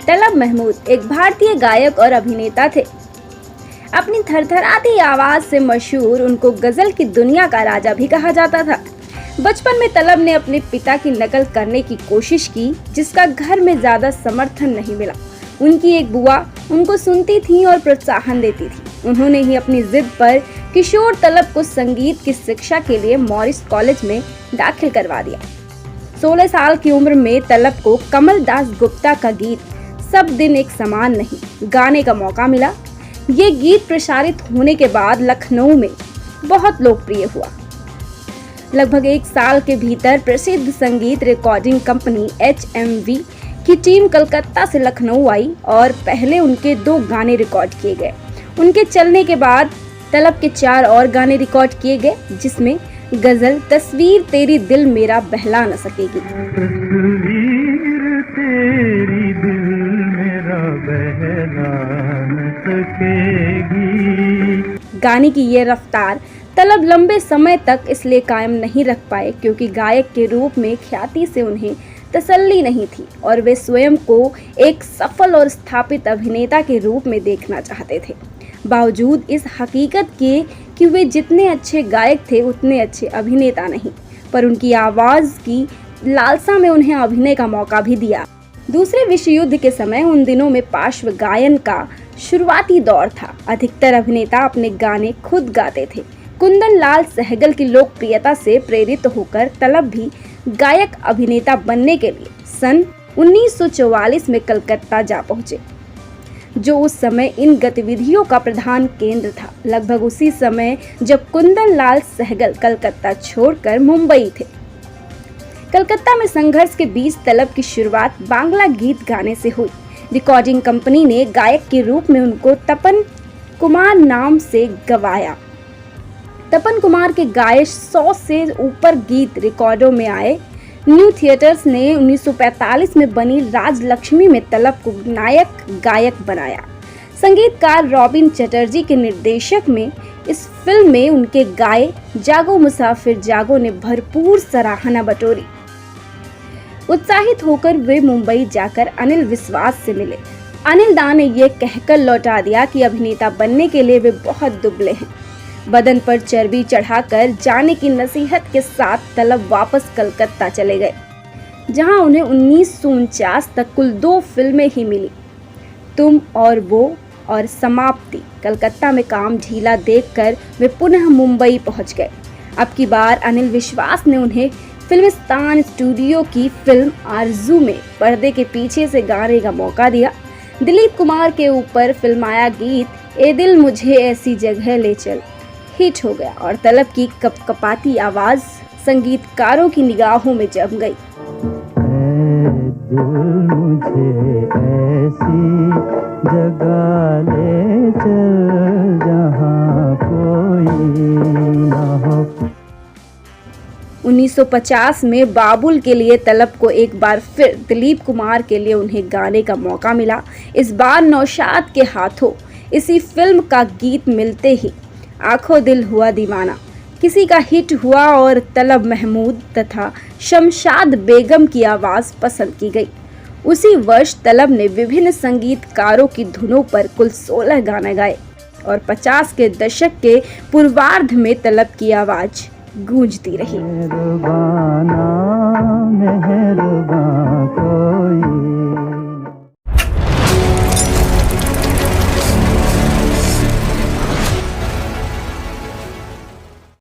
तलब महमूद एक भारतीय गायक और अभिनेता थे। अपनी थरथराती आवाज से मशहूर उनको गजल की दुनिया का राजा भी कहा जाता था। बचपन में तलब ने अपने पिता की नकल करने की कोशिश की, जिसका घर में ज्यादा समर्थन नहीं मिला। उनकी एक बुआ उनको सुनती थी और प्रोत्साहन देती थी। उन्होंने ही अपनी जिद पर किशोर तलब को संगीत की शिक्षा के लिए मॉरिस कॉलेज में दाखिल करवा दिया। 16 साल की उम्र में तलब को कमल दास गुप्ता का गीत सब दिन एक समान नहीं गाने का मौका मिला। ये गीत प्रसारित होने के बाद लखनऊ में बहुत लोकप्रिय हुआ। लगभग 1 साल के भीतर प्रसिद्ध संगीत रिकॉर्डिंग कंपनी HMV की टीम कलकत्ता से लखनऊ आई और पहले उनके 2 गाने रिकॉर्ड किए गए। उनके चलने के बाद तलब के 4 और गाने रिकॉर्ड किए गए, जिसमें गजल तस्वीर तेरी दिल मेरा बहला न सकेगी, तेरी दिल मेरा बहला न सकेगी। गाने की ये रफ्तार तलब लंबे समय तक इसलिए कायम नहीं रख पाए क्योंकि गायक के रूप में ख्याति से उन्हें तसल्ली नहीं थी और वे स्वयं को एक सफल और स्थापित अभिनेता के रूप में देखना चाहते थे। बावजूद इस हकीकत के कि वे जितने अच्छे गायक थे उतने अच्छे अभिनेता नहीं, पर उनकी आवाज की लालसा में उन्हें अभिनय का मौका भी दिया। दूसरे विश्व युद्ध के समय उन दिनों में पार्श्व गायन का शुरुआती दौर था। अधिकतर अभिनेता अपने गाने खुद गाते थे। कुंदन लाल सहगल की लोकप्रियता से प्रेरित होकर तलब भी गायक अभिनेता बनने के लिए सन 1944 में कलकत्ता जा पहुंचे, जो उस समय इन गतिविधियों का प्रधान केंद्र था। लगभग उसी समय जब कुंदन लाल सहगल कलकत्ता छोड़कर मुंबई थे। कलकत्ता में संघर्ष के बीच तलब की शुरुआत बांग्ला गीत गाने से हुई। रिकॉर्डिंग कंपनी ने गायक के रूप में उनको तपन कुमार नाम से गवाया। तपन कुमार के गाए 100 से ऊपर गीत रिकॉर्डों में आए। न्यू थिएटर्स ने 1945 में बनी राजलक्ष्मी में तलब को नायक गायक बनाया। संगीतकार रॉबिन चटर्जी के निर्देशक में इस फिल्म में उनके गाए जागो मुसाफिर जागो ने भरपूर सराहना बटोरी। उत्साहित होकर वे मुंबई जाकर अनिल विश्वास से मिले। अनिल दा ने ये कहकर लौटा दिया कि अभिनेता बनने के लिए वे बहुत दुबले हैं। बदन पर चर्बी चढ़ाकर जाने की नसीहत के साथ तलब वापस कलकत्ता चले गए, जहां उन्हें 1949 तक कुल 2 फिल्में ही मिली, तुम और वो और समाप्ति। कलकत्ता में काम ढीला देखकर वे पुनः मुंबई पहुंच गए। अब की बार अनिल विश्वास ने उन्हें फिल्मिस्तान स्टूडियो की फिल्म आरजू में पर्दे के पीछे से गाने का मौका दिया। दिलीप कुमार के ऊपर फिल्माया गीत ए दिल मुझे ऐसी जगह ले चल हिट हो गया और तलब की कपकपाती आवाज संगीतकारों की निगाहों में जम गई। मुझे ऐसी जगह ले चल जहां कोई ना हो। 1950 में बाबुल के लिए तलब को एक बार फिर दिलीप कुमार के लिए उन्हें गाने का मौका मिला। इस बार नौशाद के हाथों इसी फिल्म का गीत मिलते ही आंखों दिल हुआ दीवाना किसी का हिट हुआ और तलब महमूद तथा शमशाद बेगम की आवाज़ पसंद की गई। उसी वर्ष तलब ने विभिन्न संगीतकारों की धुनों पर कुल 16 गाने गाए और 50 के दशक के पूर्वार्ध में तलब की आवाज़ गूंजती रही। मेहरबाना